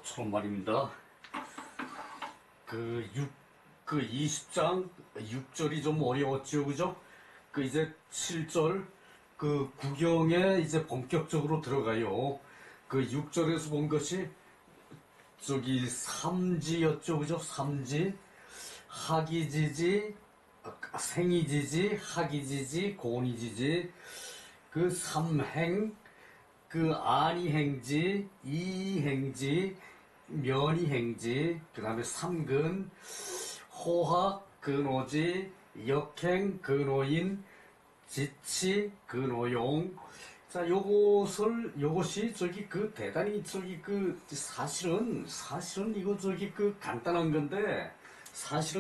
모처럼 말입니다. 그 20장 6절이 좀 어려웠죠, 그죠? 이제 7절 구경에 이제 본격적으로 들어가요. 6절에서 본 것이 삼지였죠, 그죠? 삼지, 하기지지, 생이지지, 하기지지, 고니지지, 삼행, 안이행지, 이행지, 면이행지, 그 다음에 삼근, 호학, 근오지, 역행, 근오인, 지치, 근오용. 자, 요것이 대단히 사실은 이거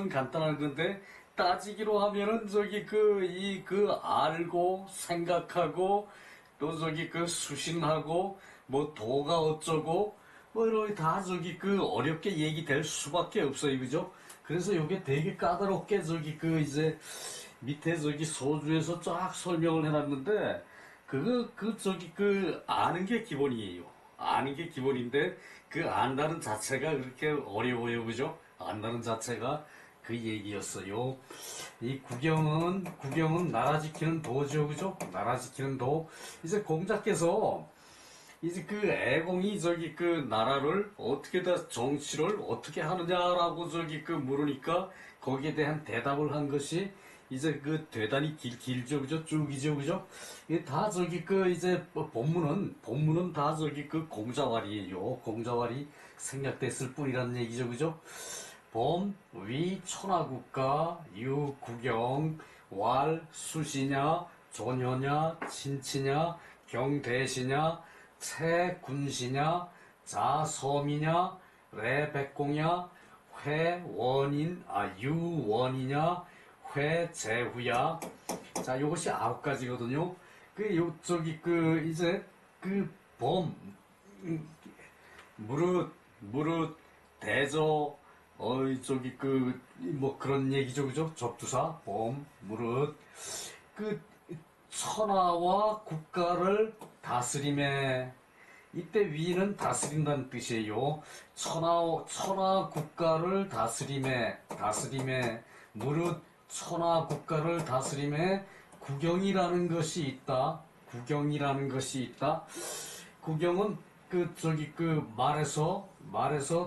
간단한 건데, 따지기로 하면은 알고, 생각하고, 또 수신하고 뭐 도가 어쩌고 뭐 이런 다 어렵게 얘기될 수밖에 없어요, 그죠? 그래서 요게 되게 까다롭게 이제 밑에 소주에서 쫙 설명을 해놨는데 아는 게 기본이에요. 아는 게 기본인데 안다는 자체가 그렇게 어려워요, 그죠? 안다는 자체가 그 얘기였어요. 이 구경은 나라 지키는 도죠, 그죠? 나라 지키는 도. 이제 공자께서 이제 애공이 나라를 어떻게 다 정치를 어떻게 하느냐라고 물으니까 거기에 대한 대답을 한 것이 이제 대단히 길죠, 그죠? 쭉이죠, 그죠? 이게 다 이제 본문은 다 공자왈이에요. 공자왈이 생략됐을 뿐이라는 얘기죠, 그죠? 범, 위, 천하국가, 유, 구경, 왈, 수시냐, 조녀냐, 친치냐, 경대시냐, 채, 군시냐, 자, 섬이냐, 레, 백공냐, 회, 원인, 유, 원이냐, 회, 제후야. 자, 요것이 9가지거든요. 이제, 범, 무릇, 대저, 뭐 그런 얘기죠, 그죠? 접두사, 범, 무릇. 천하와 국가를 다스림에, 이때 위는 다스린다는 뜻이에요. 천하 국가를 다스림에, 무릇 천하 국가를 다스림에 구경이라는 것이 있다. 구경이라는 것이 있다. 구경은 말에서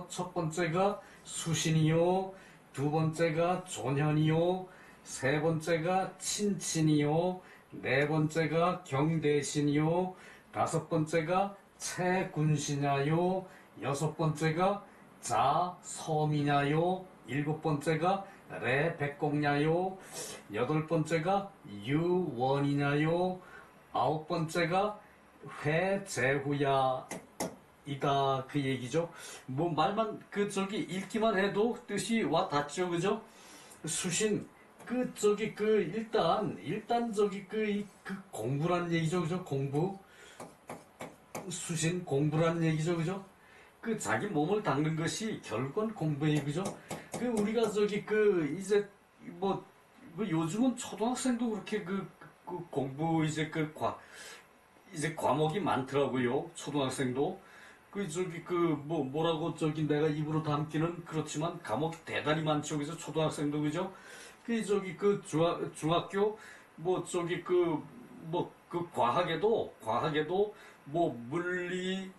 첫 번째가 수신이요, 두 번째가 존현이요, 세 번째가 친친이요, 네 번째가 경대신이요, 다섯 번째가 채군시냐요, 여섯 번째가 자섬이냐요, 일곱 번째가 레백공냐요, 여덟 번째가 유원이냐요, 아홉 번째가 회제후야 이다, 그 얘기죠. 뭐 말만 읽기만 해도 뜻이 와 닿죠, 그죠? 수신 일단 공부란 얘기죠, 그죠? 공부, 수신 공부란 얘기죠, 그죠? 자기 몸을 닦는 것이 결국은 공부예요, 그죠? 우리가 이제 뭐 요즘은 초등학생도 그렇게 공부 이제 과목이 많더라고요. 초등학생도. 뭐라고 내가 입으로 담기는 그렇지만 과목이 대단히 많죠. 그죠? 초등학생도, 그죠? 중학교, 과학에도, 물리,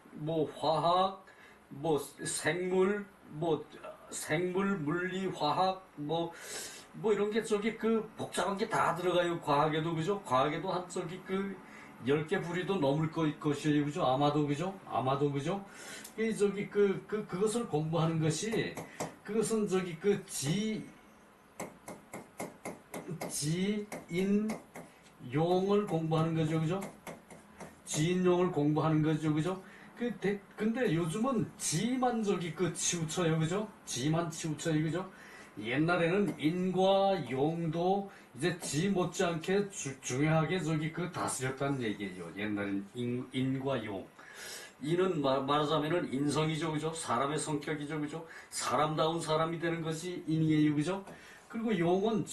화학, 생물, 물리, 화학, 이런 게 복잡한 게 다 들어가요. 과학에도, 그죠? 과학에도 10개 부리도 넘을 것이에요. 그죠? 아마도, 그죠? 그것을 공부하는 것이, 그것은 지인용을 공부하는 거죠. 그죠? 지인용을 공부하는 거죠. 그죠? 근데 요즘은 지만 치우쳐요. 그죠? 지만 치우쳐요. 그죠? 옛날에는 인과 용도 이제 지 못지않게 중요하게 다스렸다는 얘기예요. 옛날엔 인과 용. 인은 말하자면은 인성이죠, 그죠? 사람의 성격이죠, 그죠? 사람다운 사람이 되는 것이 인이에요, 그죠? 그리고 용은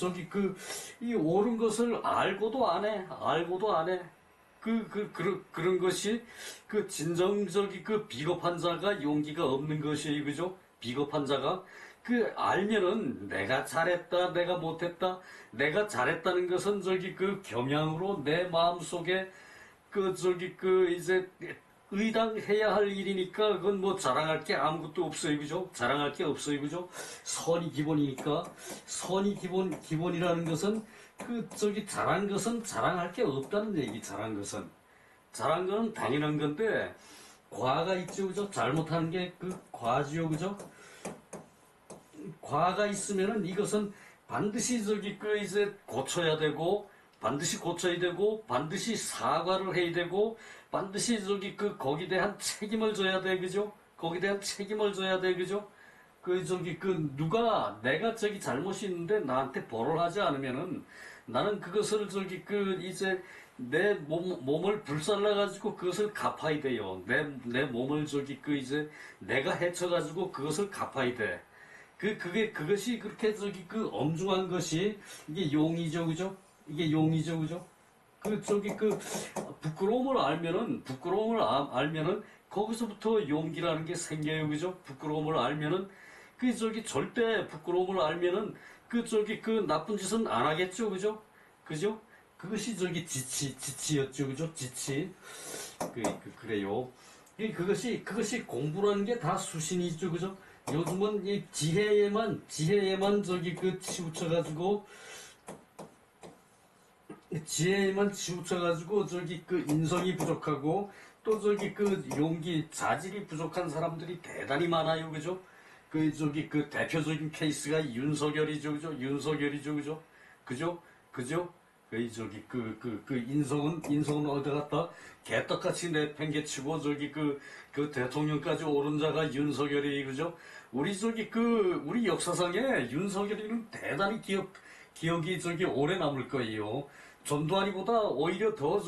이 옳은 것을 알고도 안 해. 그런 것이 그 진정적인 그 비겁한 자가 용기가 없는 것이에요. 그죠? 비겁한 자가 알면은 내가 잘했다, 내가 못했다, 내가 잘했다는 것은 그 겸양으로 내 마음속에 이제 의당해야 할 일이니까 그건 뭐 자랑할 게 아무것도 없어요. 그죠? 자랑할 게 없어요. 그죠? 선이 기본이니까 선이 기본이라는 것은 잘한 것은 자랑할 게 없다는 얘기. 잘한 거는 당연한 건데 과가 있죠. 그죠? 잘못하는 게 과지요. 그죠? 과가 있으면은 이것은 반드시 이제 고쳐야 되고, 반드시 고쳐야 되고, 반드시 사과를 해야 되고, 반드시 거기에 대한 책임을 져야 돼. 그죠? 거기에 대한 책임을 져야 돼. 그죠? 누가 내가 잘못이 있는데 나한테 벌을 하지 않으면은 나는 그것을 이제 내 몸을 불살라가지고 그것을 갚아야 돼요. 내 몸을 이제 내가 해쳐가지고 그것을 갚아야 돼. 그것이 그렇게 엄중한 것이 이게 용이죠. 그죠? 이게 용이죠. 그죠? 부끄러움을 알면은 거기서부터 용기라는 게 생겨요. 그죠? 부끄러움을 알면은 절대 부끄러움을 알면은 나쁜 짓은 안 하겠죠. 그죠? 그죠? 그것이 지치였죠. 그죠? 지치. 그래요. 그것이 공부라는 게 다 수신이죠. 그죠? 요즘은 이 지혜에만 치우쳐가지고 인성이 부족하고 또 용기 자질이 부족한 사람들이 대단히 많아요. 그죠? 대표적인 케이스가 윤석열이죠. 그죠? 윤석열이죠. 그죠? 그죠? 그죠? 인성은 어디 갔다 개떡같이 내팽개치고 대통령까지 오른 자가 윤석열이. 그죠? 우리 역사상에 윤석열이는 대단히 기억이 오래 남을 거예요. 전두환이보다 오히려 더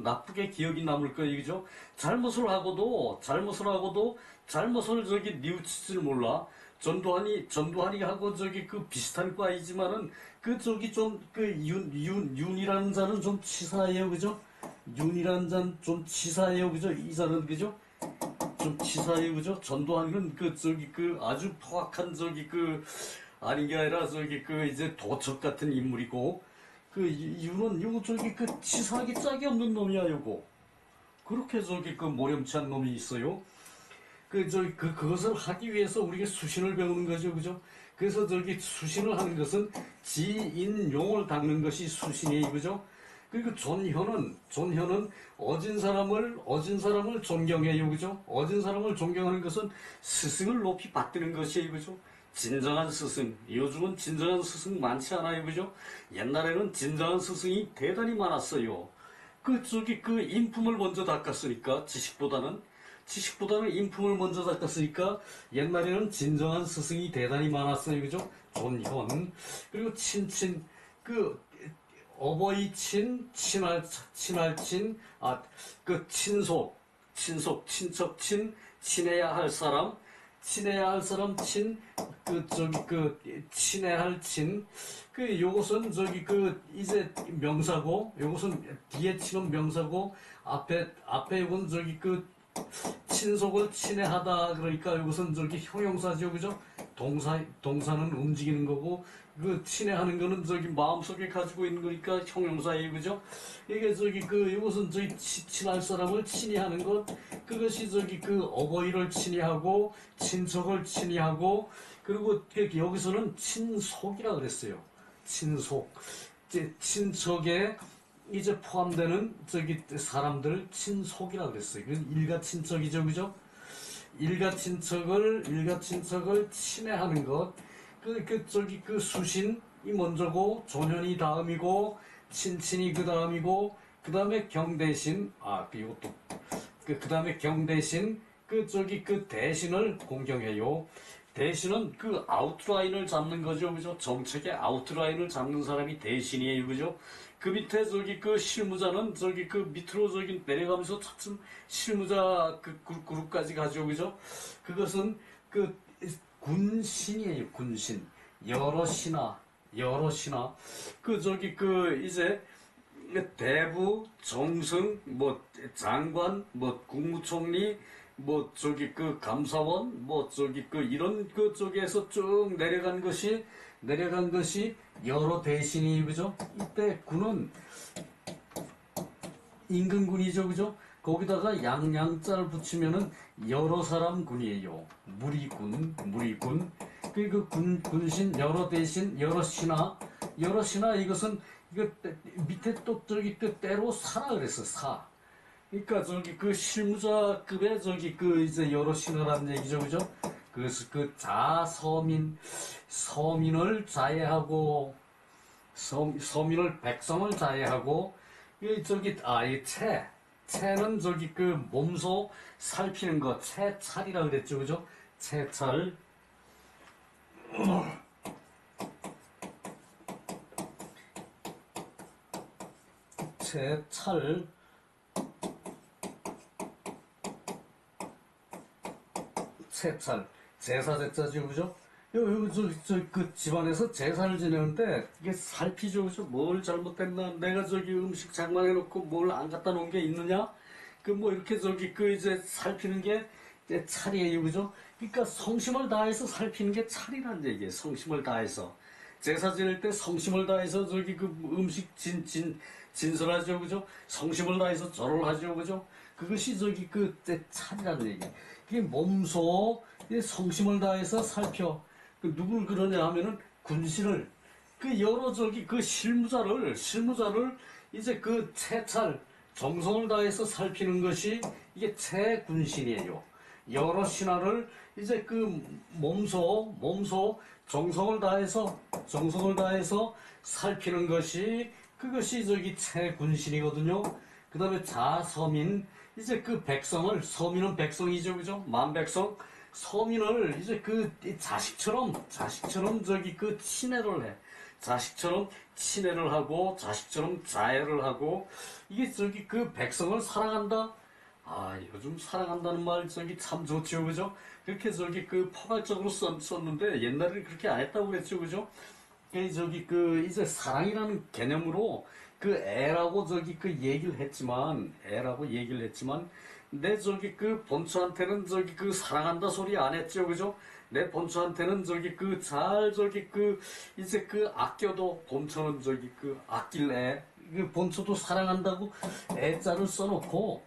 나쁘게 기억이 남을 거예요. 그죠? 잘못을 하고도 잘못을 뉘우치질 몰라. 전두환이 하고 비슷한 과이지만은 윤이라는 자는 좀 치사해요. 그죠? 윤이라는 자는 좀 치사해요. 그죠? 이 자는. 그죠? 좀 치사해요. 그죠? 전두환은 아주 포악한 아닌 게 아니라 이제 도적 같은 인물이고, 윤은 치사하기 짝이 없는 놈이야. 요거 그렇게 모렴치한 놈이 있어요. 그것을 하기 위해서 우리가 수신을 배우는 거죠. 그죠? 그래서 수신을 하는 것은 지인용을 닦는 것이 수신이에요. 그죠? 그리고 존현은 어진 사람을 존경해요. 그죠? 어진 사람을 존경하는 것은 스승을 높이 받드는 것이에요. 그죠? 진정한 스승. 요즘은 진정한 스승 많지 않아요. 그죠? 옛날에는 진정한 스승이 대단히 많았어요. 인품을 먼저 닦았으니까, 지식보다는 인품을 먼저 닦았으니까, 옛날에는 진정한 스승이 대단히 많았어요. 그죠? 존현. 그리고 어버이 친할친, 친척 친해야 할 사람, 친해할 친, 요것은 이제 명사고, 요것은 뒤에 치는 명사고, 앞에 요건 친속을 친해하다, 그러니까 이것은 형용사죠. 그죠? 동사는 움직이는 거고, 친해하는 거는 마음속에 가지고 있는 거니까 형용사예요. 그죠? 이게 이것은 친할 사람을 친히하는 것, 그것이 어버이를 친히하고, 친척을 친히하고, 그리고 여기서는 친속이라 그랬어요. 친속. 친척에 이제 포함되는 사람들 친속이라 그랬어요. 일가 친척이죠. 그죠? 일가 친척을 친해하는 것. 수신이 먼저고, 존현이 다음이고, 친친이 그 다음이고, 그 다음에 경대신, 이것도, 그 다음에 경대신, 대신을 공경해요. 대신은 아웃라인을 잡는 거죠. 그죠? 정책의 아웃라인을 잡는 사람이 대신이에요. 그죠? 그 밑에 실무자는 밑으로 내려가면서 차츰 실무자 그룹까지 가죠. 그죠? 그것은 군신이에요. 군신. 여러 신하. 이제 대부, 정승, 뭐 장관, 뭐 국무총리, 뭐 저기 그 감사원, 뭐 저기 그 이런 그 쪽에서 쭉 내려간 것이 여러 대신이 그죠? 이때 군은 임금군이죠, 그죠? 거기다가 양양자를 붙이면은 여러 사람 군이에요. 무리군. 그 군신, 여러 대신, 여러 신하 이것은 이거 밑에 또 저기 그 때로 사라 그랬어, 사. 그러니까 저기 그 실무자급의 저기 그 이제 여러 신하라는 얘기죠, 그죠? 그래서 그 서민을 자해하고 서민을 백성을 자해하고 이 저기 이 채는 저기 그 몸소 살피는 거 채찰이라 그랬죠, 그죠? 채찰 채찰 채찰 제사 제자죠, 그죠? 그 집안에서 제사를 지내는데 이게 살피죠, 그죠? 뭘 잘못했나? 내가 저기 음식 장만해놓고 뭘 안 갖다 놓은 게 있느냐? 그 뭐 이렇게 저기 그 이제 살피는 게 이제 찰이에요, 그죠? 그러니까 성심을 다해서 살피는 게 찰이란 얘기예요. 성심을 다해서 제사 지낼 때 성심을 다해서 저기 그 음식 진설하죠, 그죠? 성심을 다해서 절을 하죠, 그죠? 그것이 저기 그 찰이라는 얘기. 그게 몸소 성심을 다해서 살펴. 그 누굴 그러냐 하면은 군신을 그 여러 저기 그 실무자를 이제 그 채찰 정성을 다해서 살피는 것이 이게 채군신이에요. 여러 신하를 이제 그 몸소 정성을 다해서 살피는 것이 그것이 저기 채군신이거든요. 그 다음에 자서민 이제 그 백성을 서민은 백성이죠, 그죠? 만백성 서민을 이제 그 자식처럼 저기 그 친애를 해. 자식처럼 친애를 하고 자식처럼 자애를 하고 이게 저기 그 백성을 사랑한다. 아, 요즘 사랑한다는 말 저기 참 좋죠, 그죠? 그렇게 저기 그 포괄적으로 썼는데 옛날에는 그렇게 안 했다고 그랬죠, 그죠? 저기 그 이제 사랑이라는 개념으로 그 애라고 저기 그 애라고 얘기를 했지만 내 저기 그 본처한테는 저기 그 사랑한다 소리 안 했죠, 그죠? 내 본처한테는 저기 그 잘 저기 그 이제 그 아껴도 본처는 저기 그 아낄 그 본처도 사랑한다고 애자를 써놓고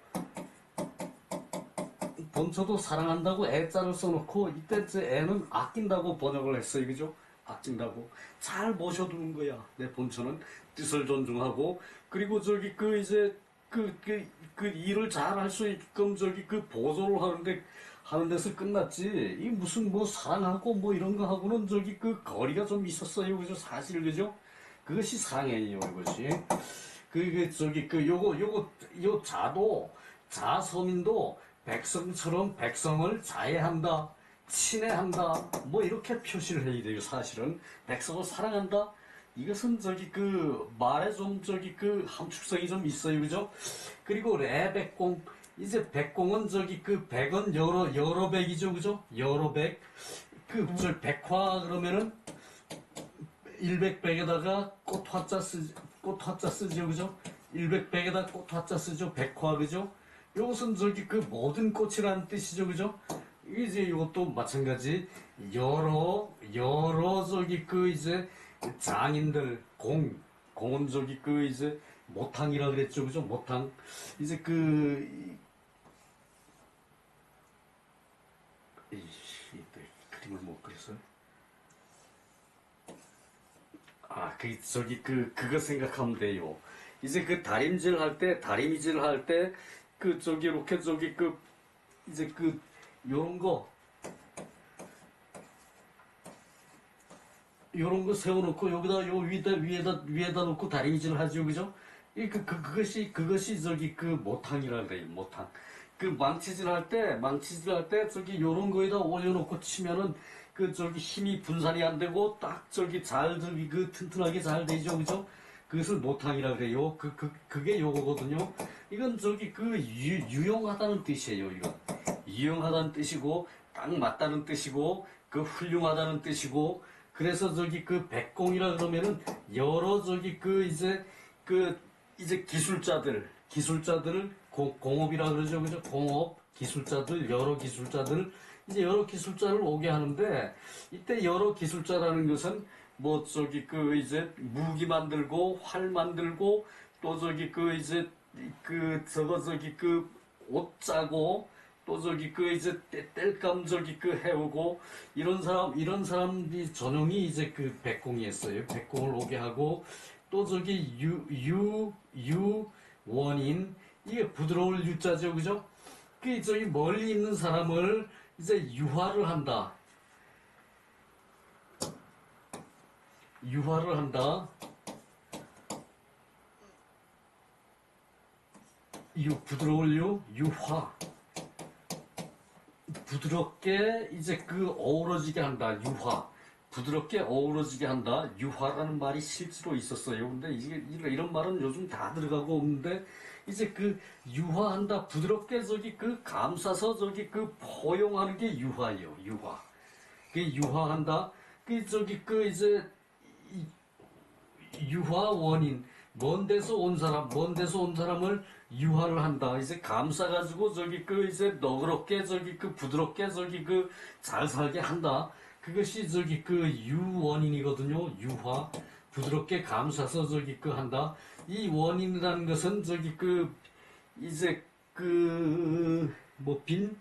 본처도 사랑한다고 애자를 써놓고 이때 제 애는 아낀다고 번역을 했어요, 그죠? 아낀다고 잘 모셔두는 거야. 내 본처는 뜻을 존중하고 그리고 저기 그 이제 그 일을 잘 할 수 있게끔 저기 그 보조를 하는 데서 끝났지. 이 무슨 뭐 사랑하고 뭐 이런 거 하고는 저기 그 거리가 좀 있었어요, 그죠? 사실 그죠? 그것이 사랑이에요, 이것이. 저기 요 자서민도 백성처럼 백성을 자애한다. 친애한다. 뭐 이렇게 표시를 해야 돼요. 사실은 백성을 사랑한다. 이것은 저기 그 말에 좀 저기 그 함축성이 좀 있어요, 그죠? 그리고 레백공 이제 백공은 저기 그 백은 여러 백이죠, 그죠? 여러 백. 저 백화 그러면은 일백백에다가 꽃화자 쓰죠, 그죠? 일백백에다 꽃화자 쓰죠, 백화, 그죠? 이것은 저기 그 모든 꽃이라는 뜻이죠, 그죠? 이제 이것도 마찬가지 여러 저기 그 이제 장인들 공은 저기 그 이제 모탕이라 그랬죠, 그죠? 모탕 이제 그림을 못 그렸어요. 그거 생각하면 돼요. 이제 그 다림질 할 때, 저기, 이렇게, 저기, 이제 요런 거, 요런 거 세워놓고, 여기다, 위에다 놓고 다림질 하죠, 그죠? 그것이 저기, 모탕이라 그래요, 모탕. 망치질 할 때, 저기, 요런 거에다 올려놓고 치면은, 저기 힘이 분산이 안 되고 딱 저기 잘 저기 튼튼하게 잘 되죠, 그죠? 그것을 모탕이라 그래요. 그게 요거거든요. 이건 저기 유용하다는 뜻이에요. 이건 유용하다는 뜻이고 딱 맞다는 뜻이고 훌륭하다는 뜻이고 그래서 저기 백공이라 그러면은 여러 저기 이제 이제 기술자들을 공업이라 그러죠, 그죠? 공업 기술자들, 여러 기술자들, 이제 여러 기술자를 오게 하는데, 이때 여러 기술자라는 것은 뭐 저기 그 이제 무기 만들고 활 만들고 또 저기 그 이제 그 저거 저기 그 옷 짜고 또 저기 그 이제 땔감 저기 그 해오고 이런 사람이 전용이 이제 그 백공이었어요. 백공을 오게 하고 또 저기 원인 이게 부드러울 유자죠, 그죠? 그 저기 멀리 있는 사람을 이제 유화를 한다. 유화를 한다. 부드러울 유화. 부드럽게 이제 그 어우러지게 한다. 유화. 부드럽게 어우러지게 한다. 유화라는 말이 실제로 있었어요. 근데 이게 이런 말은 요즘 다 들어가고 없는데 이제 그 유화한다. 부드럽게 저기 그 감싸서 저기 그 포용하는 게 유화예요. 유화. 그 유화한다. 그 저기 그 이제 유화 원인. 먼 데서 온 사람을 유화를 한다. 이제 감싸가지고 저기 그 이제 너그럽게 저기 그 부드럽게 저기 그 잘 살게 한다. 그것이 저기 그 유원인이거든요. 유화. 부드럽게 감싸서 저기 그 한다. 이 원인이라는 것은 저기 그 이제 그 뭐 빈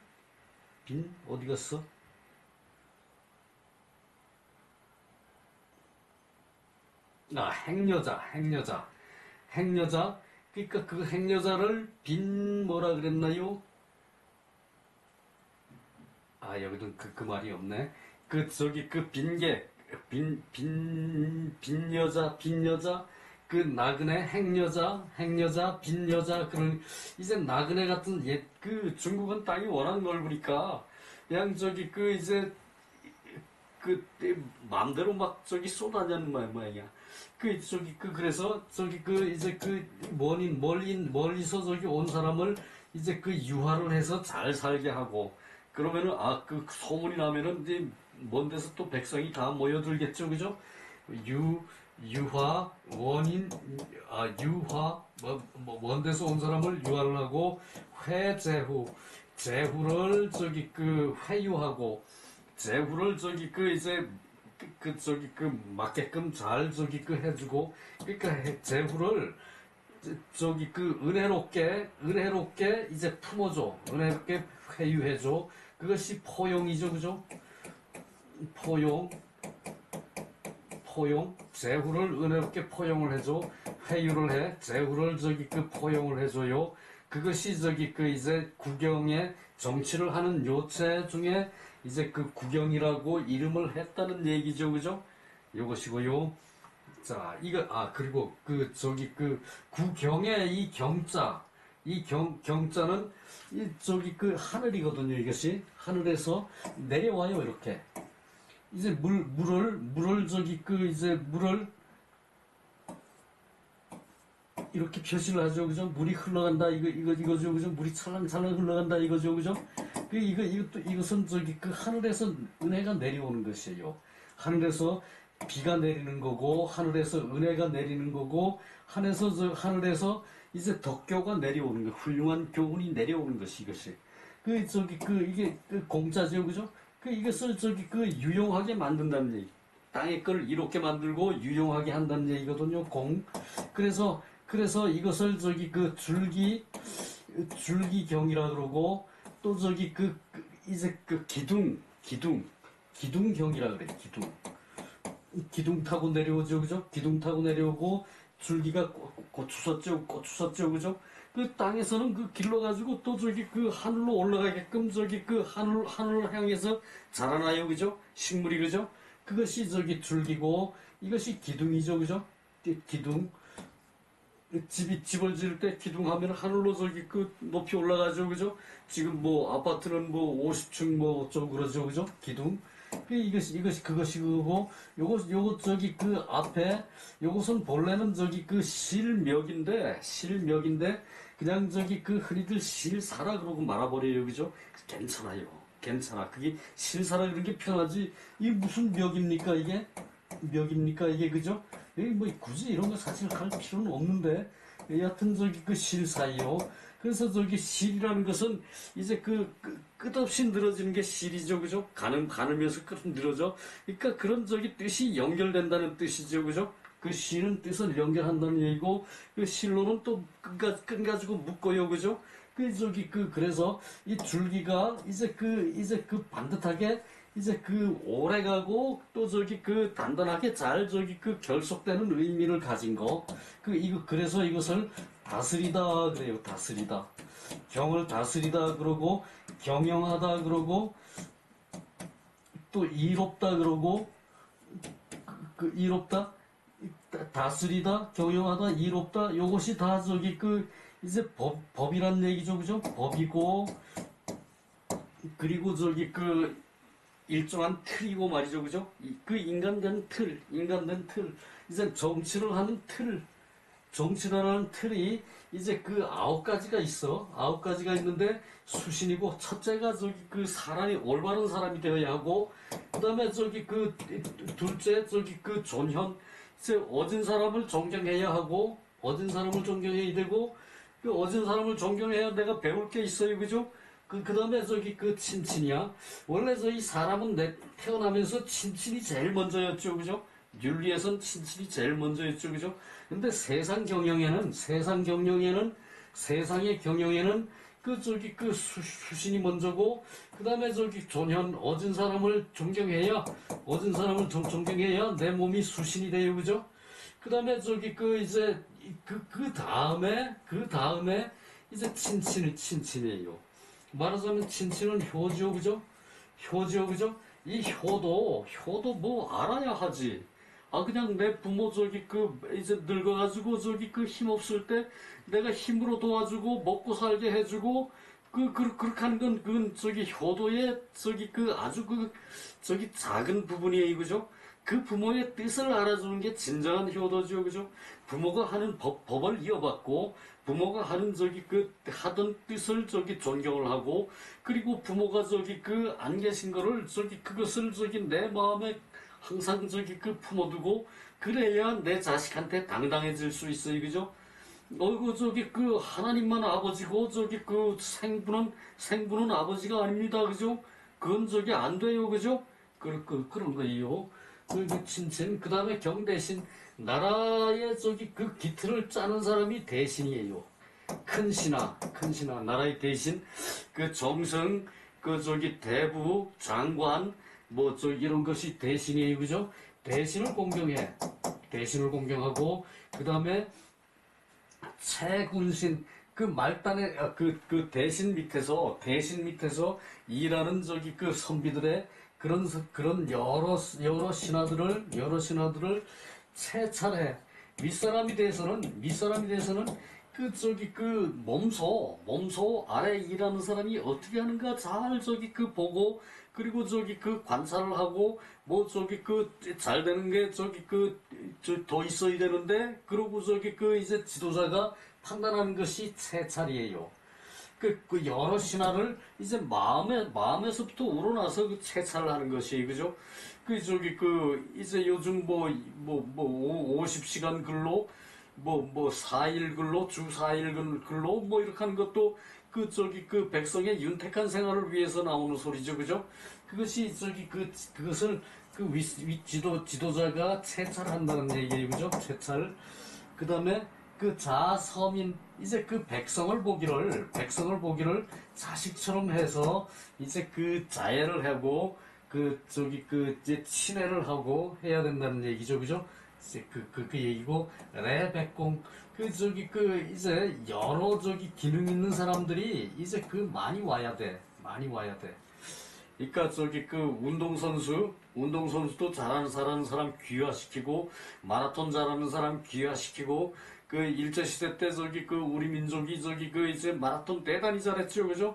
어디 갔어? 아, 행여자. 그러니까 그 행여자를 빈 뭐라 그랬나요? 아, 여기도 그 말이 없네. 그 저기 그 빈개 빈여자 그 나그네 행여자 빈여자 그런 이제 나그네 같은 옛 그 중국은 땅이 워낙 넓으니까 그냥 저기 그 이제 그 마음대로 막 저기 쏟아내는 모양이야. 그 저기 그 그래서 저기 그 이제 그 멀리서 저기 온 사람을 이제 그 유화를 해서 잘 살게 하고 그러면은 아 그 소문이 나면은 이제 먼 데서 또 백성이 다 모여들겠죠, 그죠? 유화 원인 유화 먼 데서 온 사람을 유화를 하고 제후를 저기 그 회유하고 제후를 저기 그 이제 저기 그 맞게끔 잘 저기 그 해주고 그러니까 제후를 저기 그 은혜롭게 이제 품어줘 은혜롭게 회유해줘 그것이 포용이죠 그죠 포용 제후를 은혜롭게 포용을 해줘 회유를 해 제후를 저기 그 포용을 해줘요 그것이 저기 그 이제 구경의 정치를 하는 요체 중에 이제 그 구경이라고 이름을 했다는 얘기죠, 그죠? 요것이고요. 자, 그리고 그 저기 그 구경의 이 경자, 경자는 이 저기 그 하늘이거든요, 이것이 하늘에서 내려와요, 이렇게. 이제 물을 저기 그 이제 물을 이렇게 표시를 하죠, 그죠? 물이 흘러간다, 이거죠, 그죠? 물이 찰랑찰랑 흘러간다, 이거죠, 그죠? 이것은 저기 그 하늘에서 은혜가 내려오는 것이에요. 하늘에서 비가 내리는 거고, 하늘에서 은혜가 내리는 거고, 하늘에서 이제 덕교가 내려오는 거, 훌륭한 교훈이 내려오는 것이 이것이. 이게 그 공짜죠, 그죠? 이것을 저기 그 유용하게 만든다는 얘기. 땅의 걸 이롭게 만들고 유용하게 한다는 얘기거든요, 그래서 이것을 저기 그 줄기경이라 그러고, 또 저기 이제 그 기둥경이라 그래, 기둥 타고 내려오죠, 그죠? 기둥 타고 내려오고, 줄기가 고추섰죠, 그죠? 그 땅에서는 그 길러가지고 또 저기 그 하늘로 올라가게끔 저기 그 하늘을 향해서 자라나요, 그죠? 식물이, 그죠? 그것이 저기 줄기고, 이것이 기둥이죠, 그죠? 기둥. 집을 지을 때 기둥하면 하늘로 저기 그 높이 올라가죠, 그죠? 지금 뭐 아파트는 뭐 50층 뭐 어쩌고 그러죠, 그죠? 기둥. 이것이 그것이 그거고, 요거 저기 그 앞에, 요것은 본래는 저기 그 실멱인데, 그냥 저기 그 흔히들 실사라 그러고 말아버려요, 그죠? 괜찮아요. 괜찮아. 그게 실사라 그런 게 편하지. 이게 무슨 멱입니까, 이게? 그죠? 뭐 굳이 이런 거 사실 할 필요는 없는데 여하튼 저기 그 실사이요. 그래서 저기 실이라는 것은 이제 끝없이 늘어지는 게 실이죠, 그죠? 가늘면서 끝 늘어져. 그러니까 그런 저기 뜻이 연결된다는 뜻이죠, 그죠? 그 실은 뜻을 연결한다는 얘기고, 그 실로는 또 끈 가지고 묶어요, 그죠? 그래서 이 줄기가 이제 반듯하게 이제 오래 가고 또 저기 단단하게 잘 저기 결속되는 의미를 가진 거. 그래서 이것을 다스리다 그래요. 다스리다. 경을 다스리다 그러고, 경영하다 그러고, 또 이롭다 그러고, 이롭다, 다스리다, 경영하다, 이롭다. 요것이 다 저기 이제 법이란 얘기죠. 그죠? 법이고, 그리고 저기 일정한 틀이고 말이죠. 그죠? 인간된 틀, 이제 정치를 하는 틀, 정치라는 틀이 이제 9가지가 있어. 9가지가 있는데 수신이고, 첫째가 저기 사람이 올바른 사람이 되어야 하고, 그 다음에 저기 둘째 저기 존현, 이제 어진 사람을 존경해야 하고, 어진 사람을 존경해야 되고, 어진 사람을 존경해야 내가 배울 게 있어요. 그죠? 그 다음에 저기 친친이야. 원래 저희 사람은 태어나면서 친친이 제일 먼저였죠. 그죠? 윤리에선 친친이 제일 먼저였죠. 그죠? 근데 세상의 경영에는 수신이 먼저고, 그 다음에 저기 존현, 어진 사람을 존경해야, 존경해야 내 몸이 수신이 돼요. 그죠? 그 다음에 저기 그 다음에 이제 친친이에요. 말하자면 친친은 효지요, 그죠? 효지요, 그죠? 이 효도 뭐 알아야 하지. 그냥 내 부모 이제 늙어가지고 힘없을 때 내가 힘으로 도와주고 먹고 살게 해주고, 그렇게 하는 건, 그건 효도의 아주 작은 부분이에요, 그죠? 그 부모의 뜻을 알아주는 게 진정한 효도죠, 그죠? 부모가 하는 법을 이어받고, 부모가 하는 하던 뜻을 존경을 하고, 그리고 부모가 안 계신 거를 그것을 내 마음에 항상 품어두고, 그래야 내 자식한테 당당해질 수 있어요, 그죠? 하나님만 아버지고, 생부는 아버지가 아닙니다, 그죠? 그건 안 돼요, 그죠? 그런 거예요. 친친, 그 다음에 경대신, 나라의 기틀을 짜는 사람이 대신이에요. 큰 신하, 나라의 대신, 정성, 대부, 장관, 이런 것이 대신이에요, 그죠? 대신을 공경해. 대신을 공경하고, 그 다음에 최군신, 말단의, 대신 밑에서 일하는 선비들의 그런 여러 신하들을 채찰해. 윗사람이 돼서는 몸소 아래 일하는 사람이 어떻게 하는가 잘 보고, 그리고 관찰을 하고, 잘 되는 게 더 있어야 되는데, 그러고 이제 지도자가 판단하는 것이 채찰이에요. 여러 신하를 이제 마음에서부터 우러나서 채찰을 하는 것이, 그죠? 이제 요즘 50시간 근로, 4일 근로, 주 4일 근로, 이렇게 하는 것도 백성의 윤택한 생활을 위해서 나오는 소리죠, 그죠? 그것이 그것을 지도자가 채찰한다는 얘기예요, 그죠? 채찰. 그 다음에 자서민, 이제 백성을 보기를 자식처럼 해서 이제 자애를 하고, 이제 친애를 하고 해야 된다는 얘기죠, 그죠? 이제 그 얘기고, 레백공, 이제 여러 기능 있는 사람들이 이제 많이 와야 돼. 그러니까 운동선수도 잘하는 사람 귀화시키고, 마라톤 잘하는 사람 귀화시키고, 일제시대 때 우리 민족이 이제 마라톤 대단히 잘했죠, 그죠?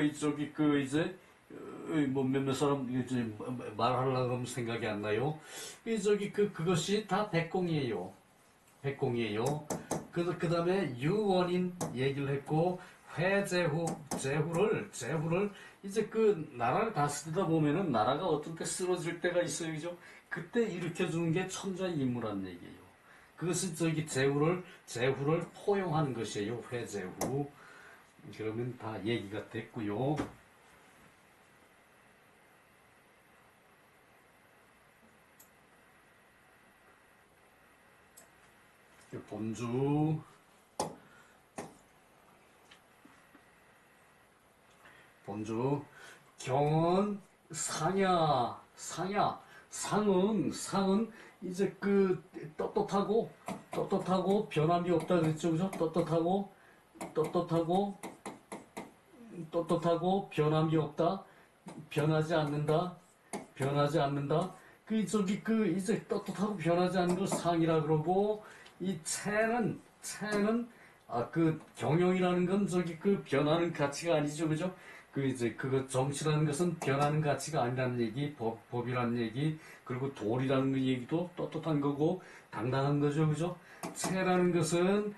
이제 몇몇 사람 이제 말하려고 하면 생각이 안 나요. 그것이 다 백공이에요. 그 다음에 유원인 얘기를 했고, 제후를 이제 나라를 다스리다 보면은 나라가 어떤 때 쓰러질 때가 있어요, 그죠? 그때 일으켜주는 게 천자인무란 얘기예요. 그것은 제후를 포용하는 것이에요. 회제후. 그러면 다 얘기가 됐고요. 본주. 경은 상은 이제 그 떳떳하고 변함이 없다 그랬죠, 그죠? 떳떳하고 변함이 없다, 변하지 않는다. 이제 떳떳하고 변하지 않는 걸 상이라 그러고, 이 채는 그 경영이라는 건 그 변하는 가치가 아니죠, 그죠? 그거 정치라는 것은 변하는 가치가 아니라는 얘기, 법이라는 얘기, 그리고 도리라는 그 얘기도 떳떳한 거고 당당한 거죠, 그죠? 체라는 것은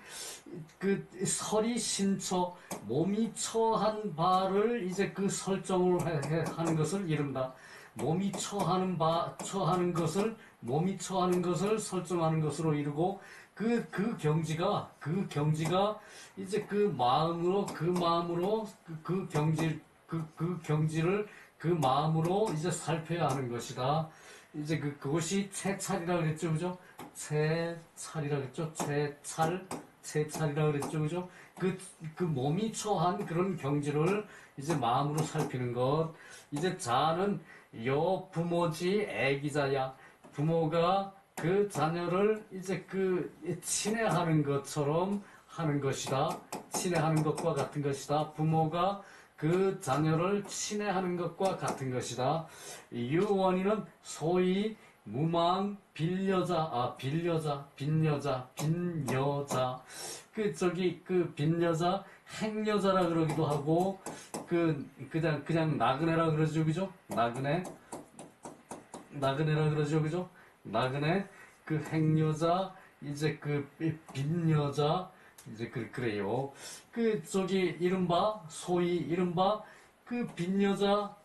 그 설이 신처, 몸이 처한 바를 이제 그 설정을 하는 것을 이른다. 몸이 처하는 것을 설정하는 것으로 이루고, 그 경지가 이제 그 마음으로 경지를 그 마음으로 이제 살펴야 하는 것이다. 이제 그것이 채찰이라 그랬죠, 그죠? 채찰이라 그랬죠. 채찰이라 그랬죠, 그죠? 그 몸이 처한 그런 경지를 이제 마음으로 살피는 것. 이제 자는 여 부모지 애기자야. 부모가 그 자녀를 이제 친애하는 것처럼 하는 것이다. 친애하는 것과 같은 것이다. 부모가 그 자녀를 친애하는 것과 같은 것이다. 유원이는 소위 무망 빈여자. 빈여자 행여자라 그러기도 하고, 그냥 나그네라 그러죠, 그죠? 나그네라 그러죠, 그죠? 나그네, 행여자, 이제 빈여자, 이제 그래요. 이른바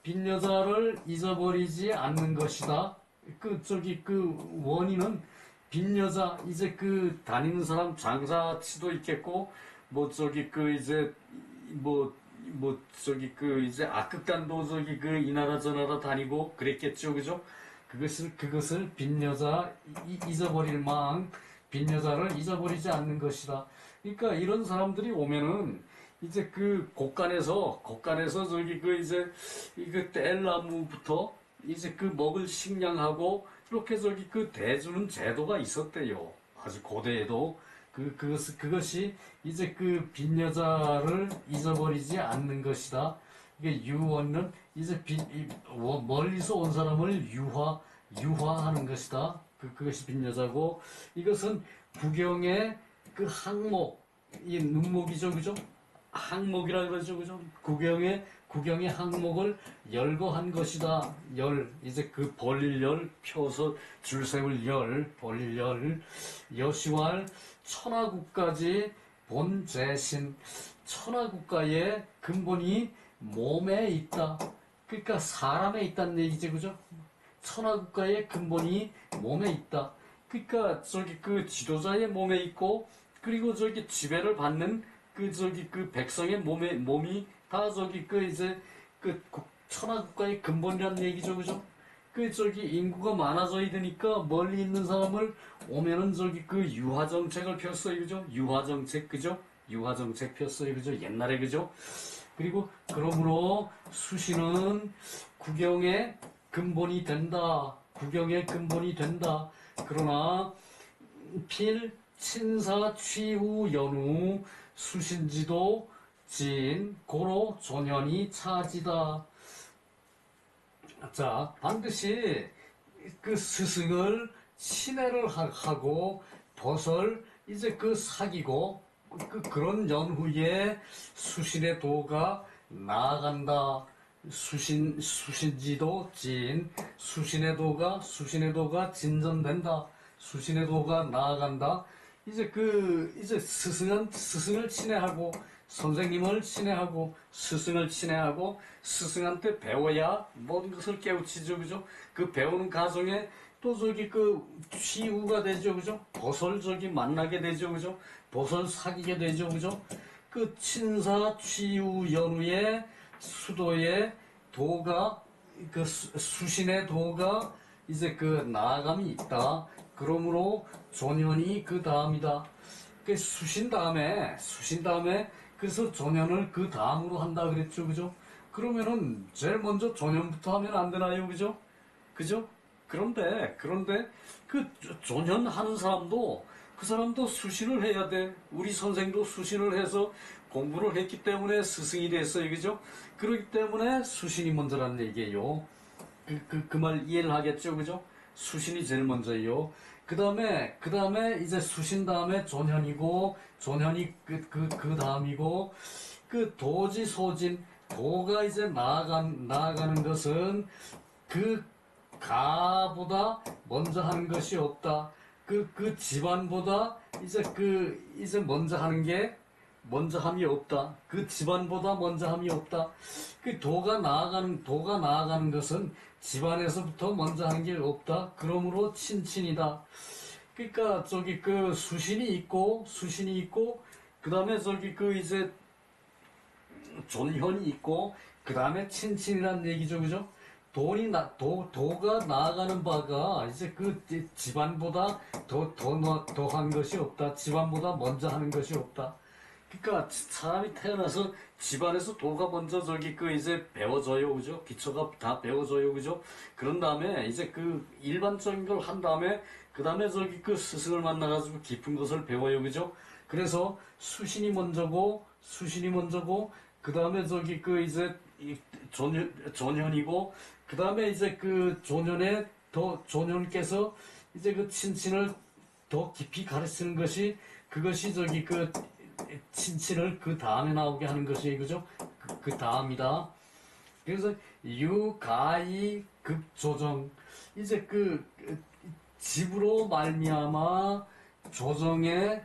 빈여자를 잊어버리지 않는 것이다. 원인은 빈여자, 이제 다니는 사람 장사치도 있겠고, 이제 악극단도 이 나라 저 나라 다니고 그랬겠죠, 그죠? 그것을 잊어버릴 망, 빈여자를 잊어버리지 않는 것이다. 그러니까 이런 사람들이 오면은 이제 곳간에서 이제 뗄나무부터 이제 먹을 식량하고 이렇게 대주는 제도가 있었대요. 아주 고대에도. 그것이 이제 빈여자를 잊어버리지 않는 것이다. 이게 유원은 이제 멀리서 온 사람을 유화하는 것이다. 그것이 빈여자고, 이것은 구경의 항목, 이 눈목이죠, 그죠? 항목이라 그러죠, 그죠? 구경의 항목을 열거한 것이다. 이제 벌릴 열, 펴서 줄 세울 벌릴 여시왈 천하국까지 본재신. 천하국가의 근본이 몸에 있다. 그러니까 사람에 있다는 얘기죠, 그죠? 천하국가의 근본이 몸에 있다. 그러니까 지도자의 몸에 있고, 그리고 지배를 받는 백성의 몸이 다 이제 천하국가의 근본이라는 얘기죠, 그죠? 인구가 많아져야 되니까 멀리 있는 사람을 오면은 유화정책을 폈어요, 그죠? 유화정책, 그죠? 유화정책 폈어요, 그죠? 옛날에, 그죠? 그리고 그러므로 수시는 구경의 근본이 된다. 그러나 필 친사 취후 연후 수신지도 진 고로 조년이 차지다. 자, 반드시 스승을 친애를 하고 벗을 이제 사귀고 그런 연후에 수신의 도가 나아간다. 수신지도 진, 수신의 도가 진전된다. 수신의 도가 나아간다. 이제 스승을 친애하고, 선생님을 친애하고, 스승을 친애하고, 스승한테 배워야 모든 것을 깨우치죠, 그죠? 배우는 과정에 또 저기 그 취우가 되죠, 그죠? 벗을 저기 만나게 되죠, 그죠? 벗을 사귀게 되죠, 그죠? 그 친사 취우 연후의 수도의 도가 그 수신의 도가 이제 그 나아감이 있다. 그러므로 조년이 그 다음이다. 그 수신 다음에 그래서 조년을 그 다음으로 한다 그랬죠, 그죠? 그러면은 제일 먼저 조년부터 하면 안 되나요, 그죠? 그죠? 그런데 그 조년하는 사람도 그 사람도 수신을 해야 돼. 우리 선생도 수신을 해서 공부를 했기 때문에 스승이 됐어요, 그죠? 그렇기 때문에 수신이 먼저라는 얘기예요. 그 말 이해를 하겠죠, 그죠? 수신이 제일 먼저예요. 그 다음에 이제 수신 다음에 조년이고, 조년이 그 다음이고, 그 도지 소진, 도가 이제 나아가는 것은 그 가보다 먼저 하는 것이 없다. 그 집안보다 이제 먼저 하는 게 먼저 함이 없다. 그 집안보다 먼저 함이 없다. 그 도가 나아가는 것은 집안에서부터 먼저 하는 게 없다. 그러므로 친친이다. 그러니까 저기 그 수신이 있고, 그 다음에 저기 그 이제 존현이 있고, 그 다음에 친친이라는 얘기죠, 그죠? 도가 나아가는 바가 이제 그 집안보다 더한 것이 없다. 집안보다 먼저 하는 것이 없다. 그러니까 사람이 태어나서 집안에서 도가 먼저 저기 그 이제 배워져요, 그죠? 기초가 다 배워져요, 그죠? 그런 다음에 이제 그 일반적인 걸 한 다음에 그 다음에 저기 그 스승을 만나가지고 깊은 것을 배워요, 그죠? 그래서 수신이 먼저고 그 다음에 저기 그 이제 조년이고 그 다음에 이제 그 조년께서 이제 그 친친을 더 깊이 가르치는 것이 그것이 저기 그 친친을 그 다음에 나오게 하는 것이 그죠? 그 다음이다. 그래서 유가이 급조정 이제 그 집으로 말미암아 조정에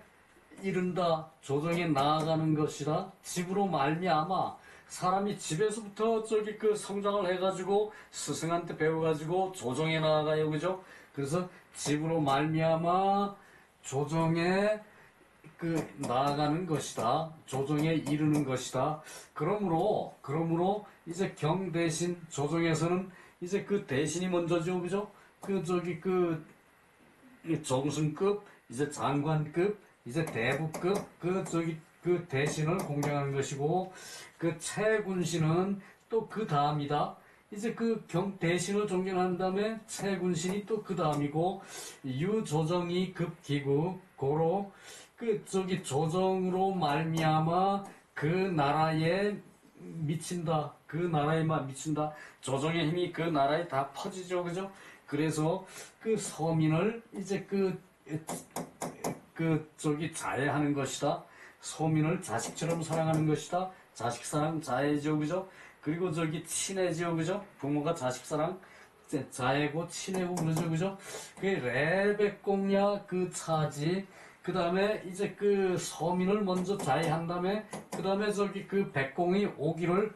이른다. 조정에 나아가는 것이다. 집으로 말미암아 사람이 집에서부터 저기 그 성장을 해가지고 스승한테 배워가지고 조정에 나아가요, 그죠? 그래서 집으로 말미암아 조정에 그 나아가는 것이다. 조정에 이르는 것이다. 그러므로 이제 경 대신 조정에서는 이제 그 대신이 먼저죠, 그죠? 그 저기 그 정승급, 이제 장관급, 이제 대부급, 그 저기 그 대신을 공경하는 것이고, 그 채군신은 또 그 다음이다. 이제 그 대신을 존경한 다음에 채군신이 또 그 다음이고, 유조정이 급기구, 고로 그 저기 조정으로 말미암아 그 나라에 미친다. 그 나라에만 미친다. 조정의 힘이 그 나라에 다 퍼지죠, 그죠? 그래서 그 서민을 이제 저기 자애하는 것이다. 서민을 자식처럼 사랑하는 것이다. 자식 사랑 자애죠, 그죠? 그리고 저기 친애죠, 그죠? 부모가 자식 사랑 자애고 친애고 그러죠, 그죠? 그 레백공야 그 차지. 그 다음에 이제 그 서민을 먼저 자애한 다음에 그 다음에 저기 그 백공이 오기를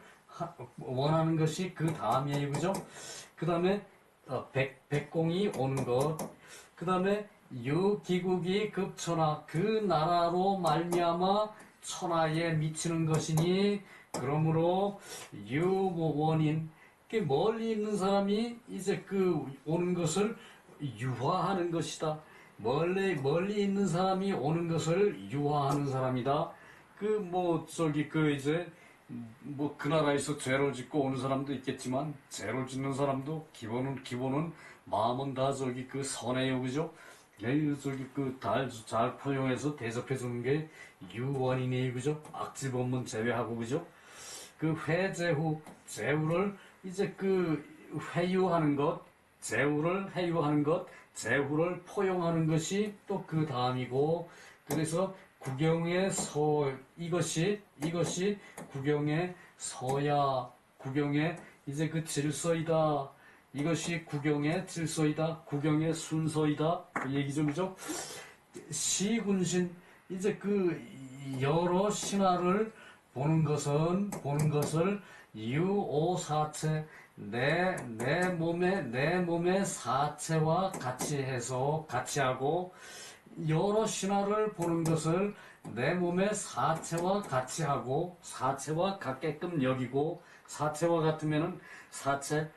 원하는 것이 그 다음이에요, 그죠? 그 다음에 백공이 오는 것. 그 다음에 유기국이 급천하 그 나라로 말미암아 천하에 미치는 것이니 그러므로 유원인 멀리 있는 사람이 이제 그 오는 것을 유화하는 것이다. 멀리 있는 사람이 오는 것을 유화하는 사람이다. 그 뭐 저기 그 이제 뭐 그 나라에서 죄를 짓고 오는 사람도 있겠지만 죄를 짓는 사람도 기본은 마음은 다 저기 그 선해요, 그죠? 저기 그 잘 포용해서 대접해 주는 게 유원이네요, 그죠? 악질 없는 제외하고, 그죠? 그 제후를 이제 그 회유하는 것, 제후를 회유하는 것, 제후를 포용하는 것이 또 그 다음이고, 그래서 구경의 이것이 구경의 서야, 구경의 이제 그 질서이다. 이것이 구경의 질서이다. 구경의 순서이다. 그 얘기죠, 그죠? 시군신, 이제 그 여러 신화를 보는 것을 유오사체 내 몸의 사체와 같이 해서 같이 하고 여러 신화를 보는 것을 내 몸의 사체와 같이 하고 사체와 같게끔 여기고 사체와 같으면은 사체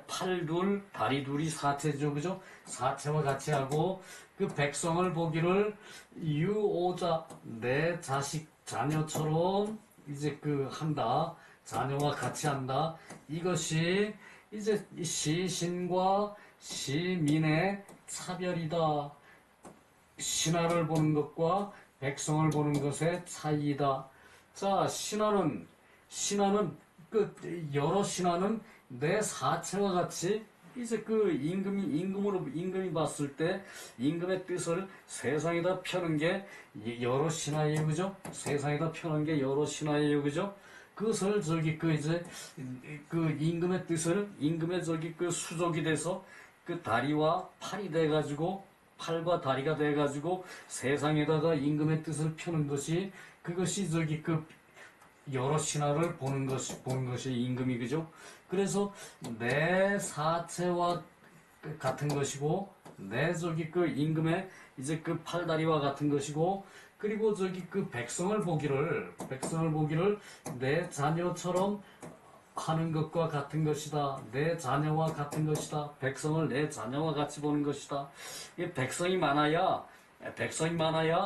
팔 둘, 다리 둘이 사체죠, 그죠? 사체와 같이 하고, 그 백성을 보기를 유오자, 내 자식, 자녀처럼 이제 그 한다. 자녀와 같이 한다. 이것이 이제 시신과 시민의 차별이다. 신하를 보는 것과 백성을 보는 것의 차이이다. 자, 신하는 여러 신하는 내 사체와 같이 이제 그 임금이 봤을 때 임금의 뜻을 세상에다 펴는 게 여러 신하예요, 그죠? 세상에다 펴는 게 여러 신하예요, 그죠? 그것을 이제 그 임금의 뜻을 임금의 그 수족이 돼서 그 다리와 팔이 돼가지고 팔과 다리가 돼가지고 세상에다가 임금의 뜻을 펴는 것이 그것이 그 여러 신하를 보는 것이 임금이 그죠? 그래서 내 사체와 같은 것이고 내 그 임금의 이제 그 팔다리와 같은 것이고 그리고 그 백성을 보기를 내 자녀처럼 하는 것과 같은 것이다. 내 자녀와 같은 것이다. 백성을 내 자녀와 같이 보는 것이다. 이 백성이 많아야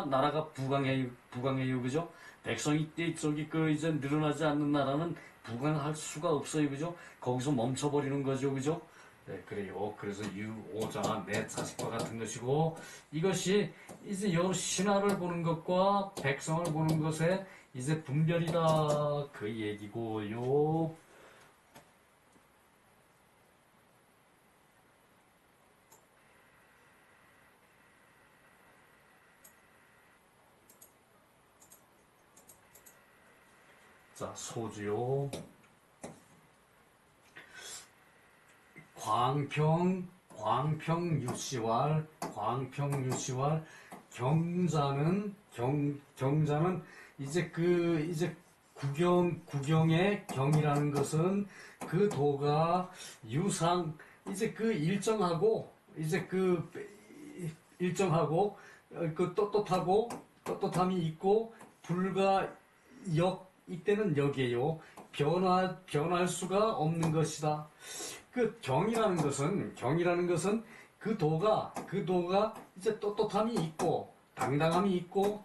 나라가 부강해요, 그죠? 백성이 이제 늘어나지 않는 나라는 부강할 수가 없어요, 그죠? 거기서 멈춰버리는 거죠, 그죠? 네, 그래요. 그래서 유오자가 내 자식과 같은 것이고 이것이 이제 여러 신하를 보는 것과 백성을 보는 것의 이제 분별이다 그 얘기고요. 자, 소주요. 광평유씨왈 경자는 이제 구경의 경이라는 것은 그 도가 유상 이제 그 일정하고 그 떳떳함이 있고 불가 이때는 역이에요. 변할 수가 없는 것이다. 그 경이라는 것은 그 도가 이제 떳떳함이 있고 당당함이 있고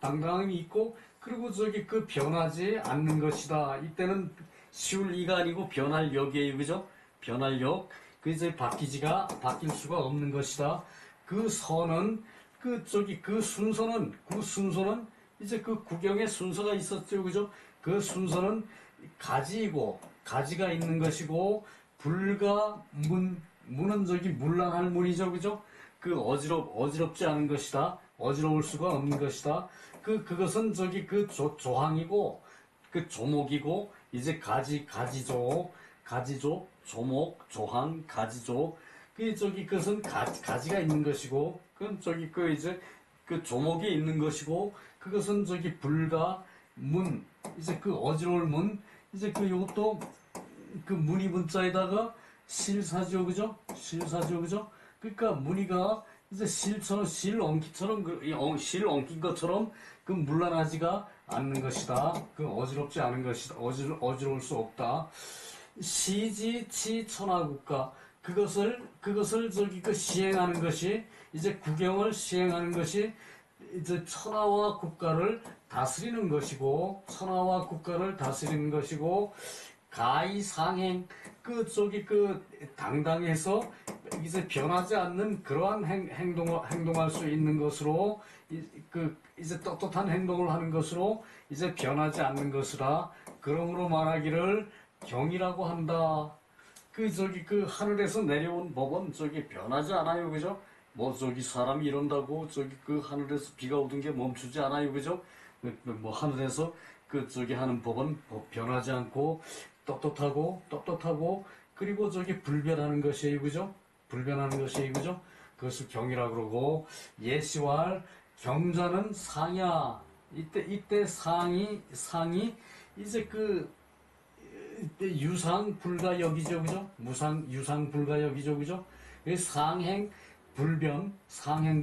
그리고 그 변하지 않는 것이다. 이때는 시울 이가 아니고 변할 역이에요, 그죠? 변할 역. 그 이제 바뀔 수가 없는 것이다. 그 선은 그 순서는 이제 그 구경의 순서가 있었죠, 그죠? 그 순서는 가지가 있는 것이고 문은 문랑할 문이죠, 그죠? 그 어지럽지 않은 것이다. 어지러울 수가 없는 것이다. 그것은 그 조항이고 그 조목이고 이제 가지조 조목 조항 가지조 그것은 가지가 있는 것이고 그건 이제 그 조목이 있는 것이고 그것은 문 이제 그 어지러울 문 이제 요것도 그 문이 문자에다가 실사죠, 그죠? 그러니까 문이가 이제 실 엉킨 것처럼 그 물러나지가 않는 것이다. 그 어지럽지 않은 것이다. 어지러울 수 없다. 시지치 천하국가 그것을 그 시행하는 것이 이제 구경을 시행하는 것이 이제 천하와 국가를 다스리는 것이고 가이상행 당당해서 이제 변하지 않는 그러한 행동할 수 있는 것으로 이제 떳떳한 행동을 하는 것으로 이제 변하지 않는 것이라 그러므로 말하기를 경이라고 한다. 하늘에서 내려온 법은 변하지 않아요, 그죠? 사람이 이런다고 하늘에서 비가 오던 게 멈추지 않아요, 그죠? 하늘에서 하는 법은 변하지 않고 떳떳하고 그리고 불변하는 것이에요, 그죠? 그것을 경이라고 그러고 예시왈 경자는 상야 이때 상이 이제 그 유상 불가역이죠, 그죠? 유상 불가역이죠, 그죠? 상행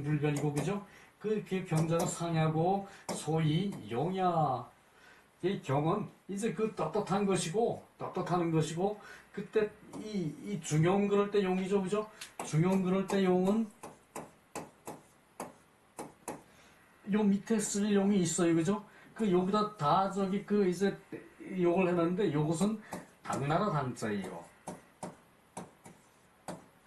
불변이고, 그죠? 그 경자가 상하고 소위 용야. 이 경은 이제 그 떳떳하는 것이고, 그때 이 중용 그럴 때 용이죠, 그죠? 중용 그럴 때 용은 요 밑에 쓸 용이 있어요, 그죠? 그 여기다 다 저기 그 이제 요걸 해놨는데, 요것은 당나라 당자예요.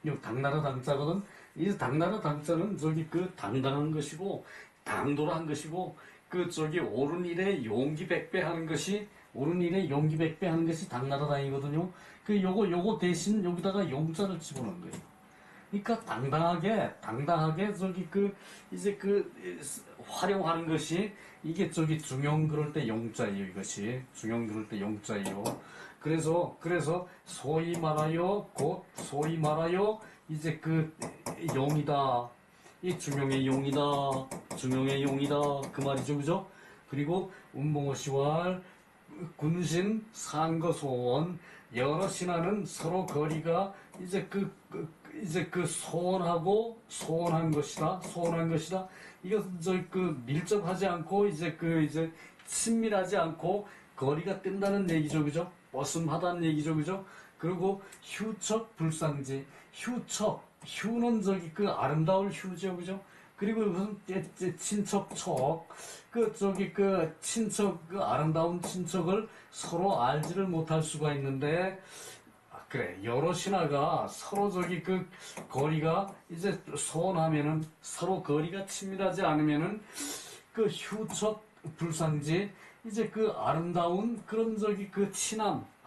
요 당나라 당자거든. 이 당나라 당자는 저기 그 당당한 것이고, 당돌한 것이고, 그 저기 옳은 일에 용기 백배 하는 것이, 옳은 일에 용기 백배 하는 것이 당나라 당이거든요. 그 요거 대신 여기다가 용자를 집어넣은 거예요. 그러니까 당당하게 저기 그 이제 그 활용하는 것이, 이게 저기 중용 그럴 때 용자예요. 이것이 중용 그럴 때 용자예요. 그래서 소위 말하여 이제 그 용이다. 이 중용의 용이다. 중용의 용이다. 그 말이죠, 그죠? 그리고 운봉어시왈 군신 상거소원 여러 신하는 서로 거리가 이제 이제 그 소원한 것이다. 이것은 그 밀접하지 않고 이제 친밀하지 않고 거리가 뜬다는 얘기죠, 그죠? 머슴하다는 얘기죠, 그죠? 그리고 휴척 불상지, 휴는 저기 그 아름다울 휴죠, 그죠? 그리고 무슨 친척, 그 아름다운 친척을 서로 알지를 못할 수가 있는데, 그래, 여러 신하가 서로 저기 그 거리가 이제 소원하면은, 서로 거리가 친밀하지 않으면은 그 휴척 불상지, 이제 그 아름다운 그런 저기 그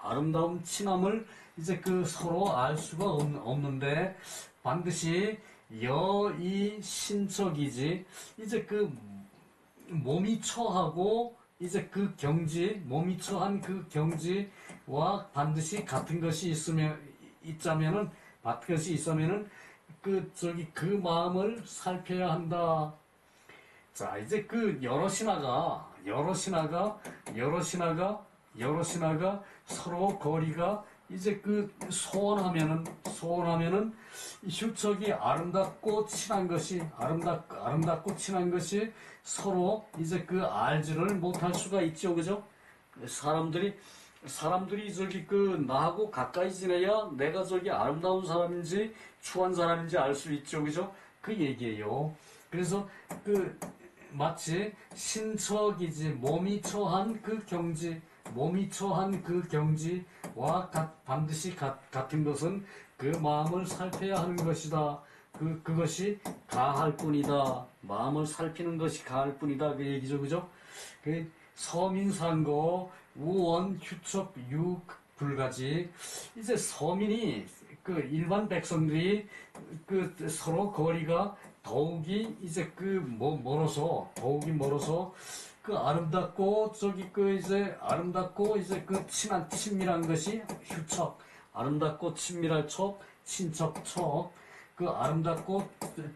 아름다운 친함을 이제 그 서로 알 수가 없는데, 반드시 여이 신척이지, 이제 그 몸이 처하고 이제 그 몸이 처한 그 경지와 반드시 같은 것이 있으면은 그 마음을 살펴야 한다. 자, 이제 그 여러 신하가 서로 거리가 이제 그 소원하면은 휴척이 아름답고 친한 것이 서로 이제 그 알지를 못할 수가 있죠, 그죠? 사람들이 저기 그 나하고 가까이 지내야 내가 저기 아름다운 사람인지 추한 사람인지 알 수 있죠, 그죠? 그 얘기예요. 그래서 그 마치 신척이지, 몸이 처한 그 경지와 반드시 같은 것은 그 마음을 살펴야 하는 것이다. 그것이 가할 뿐이다. 마음을 살피는 것이 가할 뿐이다. 그 얘기죠, 그죠? 그 서민상거 우원 휴척 유불가지. 이제 서민이 그 일반 백성들이 그 서로 거리가 더욱이 이제 멀어서 그 아름답고 그 친밀한 것이 휴척, 아름답고 친밀할 척, 친척척, 그 아름답고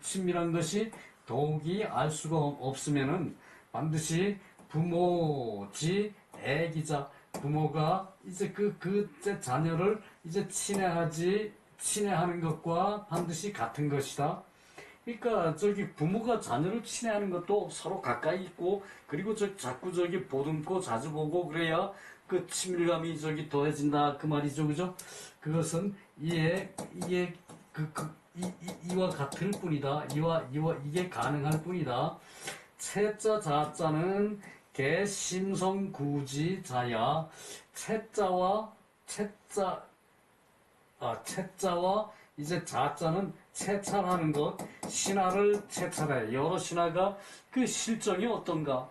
친밀한 것이 더욱이 알 수가 없으면은 반드시 부모지 애기자, 부모가 이제 자녀를 이제 친애하는 것과 반드시 같은 것이다. 그러니까 부모가 자녀를 친애하는 것도 서로 가까이 있고, 그리고 자꾸 보듬고 자주 보고 그래야 그 친밀감이 더해진다, 그 말이죠, 그죠? 그것은 이와 같을 뿐이다. 이게 가능할 뿐이다. 채자 자자는 개심성구지 자야. 채자와 이제 자자는 채찰하는 것, 신하를 채찰해. 여러 신하가 그 실정이 어떤가?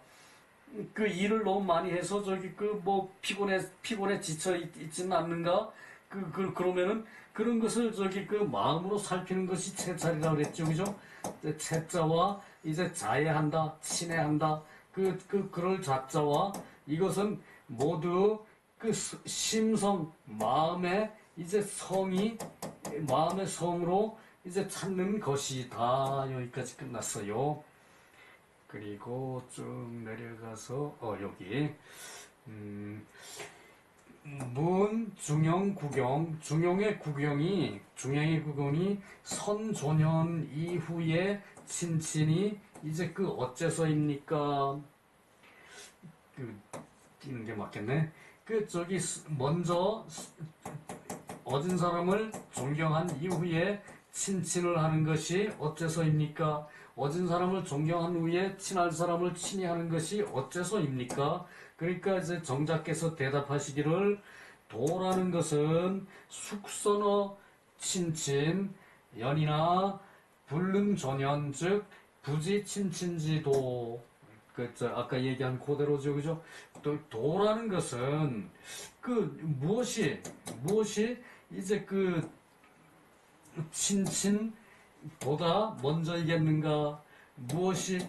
그 일을 너무 많이 해서 피곤에 지쳐 있지는 않는가? 그러면은 그런 것을 마음으로 살피는 것이 채찰이라고 그랬죠, 그죠? 채자와 이제 자애한다, 친애한다. 그럴 자자와 이것은 모두 심성, 마음의 성으로 이제 찾는 것이다. 여기까지 끝났어요. 그리고 쭉 내려가서 여기 문, 중용, 구경, 중용의 구경이 선조년 이후에 친친이 이제 그 어째서입니까? 띄는 게 맞겠네. 먼저 어진 사람을 존경한 이후에 친친을 하는 것이 어째서입니까? 어진 사람을 존경한 후에 친할 사람을 친히하는 것이 어째서입니까? 그러니까 이제 정자께서 대답하시기를 도라는 것은 숙선어 친친 연이나 불능전연 즉 부지친친지도 아까 얘기한 그대로죠, 그죠? 또 도라는 것은 무엇이 이제 친친보다 먼저이겠는가? 무엇이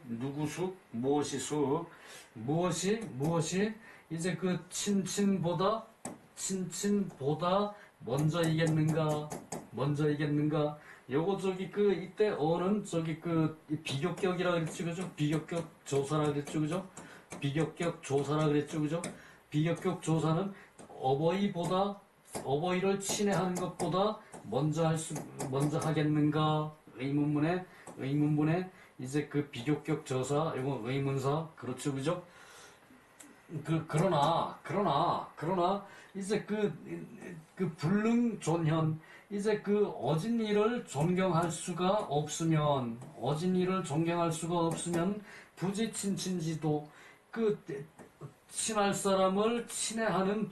누구 숙, 무엇이 숙, 무엇이 이제 친친보다 먼저이겠는가? 요거 이때 어는 비교격이라 그랬죠, 그죠? 비교격 조사라 그랬죠, 그죠? 비교격 조사라 그랬죠, 그죠? 비교격 조사는 어버이를 친애하는 것보다 먼저 하겠는가? 의문문에 이제 비교격 조사, 이거 의문사, 그렇죠, 그죠? 그러나, 이제 불능존현, 이제 어진 이를 존경할 수가 없으면, 부지친친지도, 친할 사람을 친애하는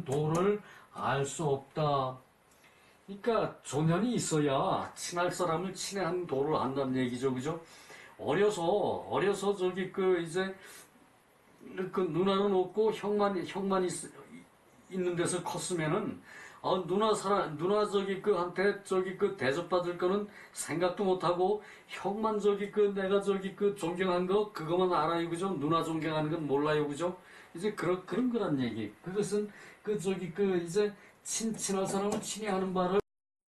도를 알 수 없다. 그러니까 존현이 있어야 친할 사람을 친애하는 도를 안다는 얘기죠, 그죠? 어려서 이제 누나는 없고 형만 있는 데서 컸으면은 누나 한테 대접받을 거는 생각도 못하고 형만 내가 존경한 거 그거만 알아요, 그죠? 누나 존경하는 건 몰라요, 그죠? 이제 그런 거란 얘기. 그것은 이제 친할 사람을 친애하는 바를